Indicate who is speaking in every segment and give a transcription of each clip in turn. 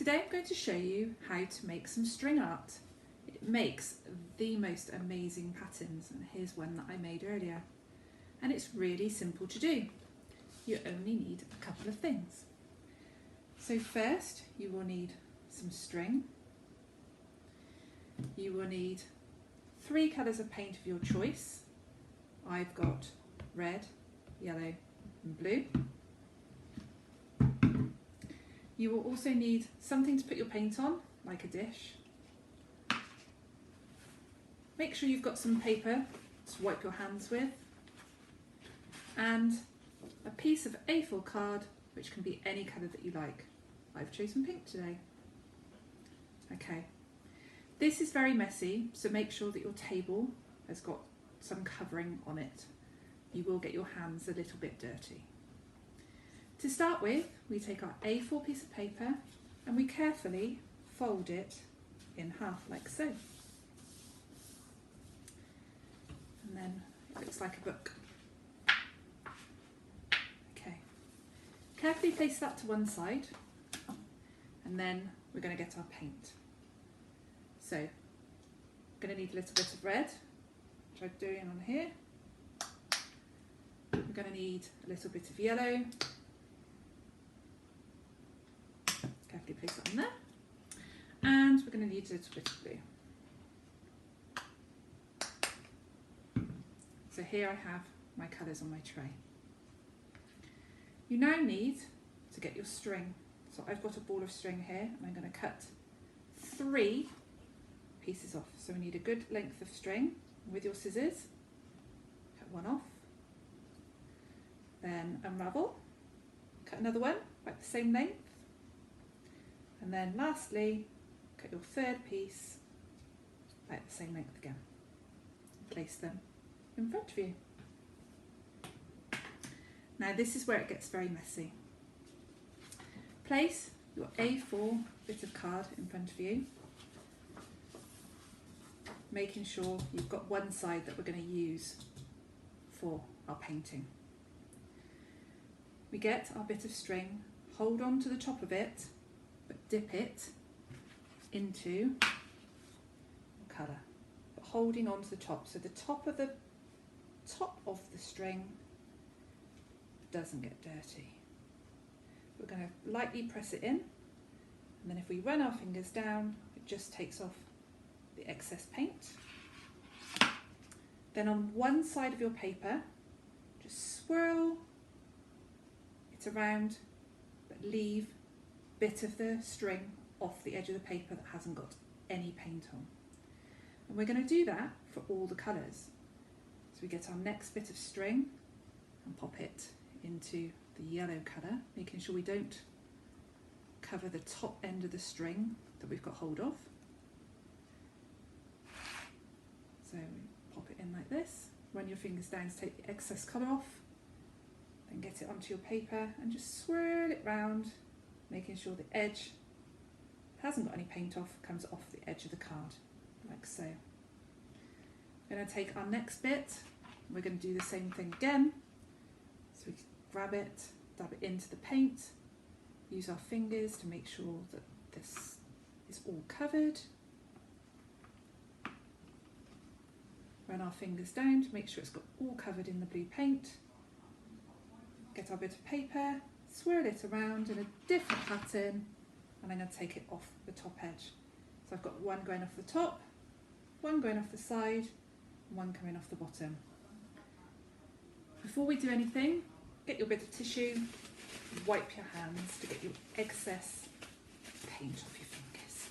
Speaker 1: Today I'm going to show you how to make some string art. It makes the most amazing patterns, and here's one that I made earlier. And it's really simple to do. You only need a couple of things. So first you will need some string. You will need 3 colours of paint of your choice. I've got red, yellow and blue. You will also need something to put your paint on, like a dish. Make sure you've got some paper to wipe your hands with, and a piece of A4 card, which can be any colour that you like. I've chosen pink today. Okay, this is very messy, so make sure that your table has got some covering on it. You will get your hands a little bit dirty. To start with, we take our A4 piece of paper and we carefully fold it in half like so. And then it looks like a book. Okay, carefully place that to one side, and then we're going to get our paint. So, we're going to need a little bit of red, which I'm doing on here. We're going to need a little bit of yellow. Carefully place that on there. And we're going to need a little bit of blue. So here I have my colours on my tray. You now need to get your string. So I've got a ball of string here, and I'm going to cut 3 pieces off. So we need a good length of string. With your scissors, cut one off. Then unravel, cut another one, about the same length. And then lastly, cut your 3rd piece about the same length again. Place them in front of you. Now this is where it gets very messy. Place your A4 bit of card in front of you, making sure you've got one side that we're going to use for our painting. We get our bit of string, hold on to the top of it, but dip it into colour, but holding on to the top, so the top of the string doesn't get dirty. We're going to lightly press it in, and then if we run our fingers down, it just takes off the excess paint. Then on one side of your paper, just swirl it around, but leave a bit of the string off the edge of the paper that hasn't got any paint on. And we're going to do that for all the colours. So we get our next bit of string and pop it into the yellow colour, making sure we don't cover the top end of the string that we've got hold of. So we pop it in like this, run your fingers down to take the excess colour off, then get it onto your paper and just swirl it round, making sure the edge hasn't got any paint off, comes off the edge of the card, like so. We're going to take our next bit, we're going to do the same thing again. So we grab it, dab it into the paint, use our fingers to make sure that this is all covered. Run our fingers down to make sure it's got all covered in the blue paint. Get our bit of paper, swirl it around in a different pattern, and I'm going to take it off the top edge. So I've got one going off the top, one going off the side, and one coming off the bottom. Before we do anything, get your bit of tissue, wipe your hands to get your excess paint off your fingers.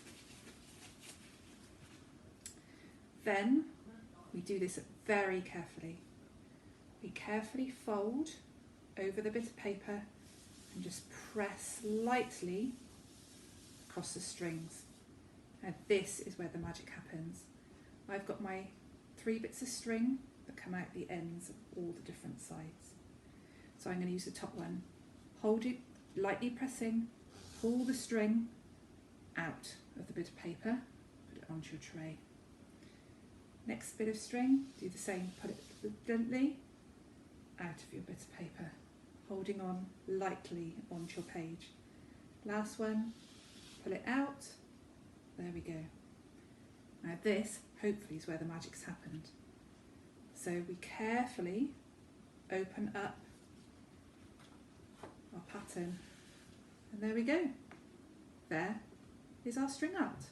Speaker 1: Then we do this very carefully. We carefully fold over the bit of paper and just press lightly across the strings. Now this is where the magic happens. I've got my 3 bits of string that come out the ends of all the different sides. So I'm going to use the top one. Hold it, lightly pressing, pull the string out of the bit of paper, put it onto your tray. Next bit of string, do the same, put it gently out of your bit of paper, holding on lightly onto your page. Last one, pull it out. There we go. Now this, hopefully, is where the magic's happened. So we carefully open up our pattern, and there we go. There is our string art.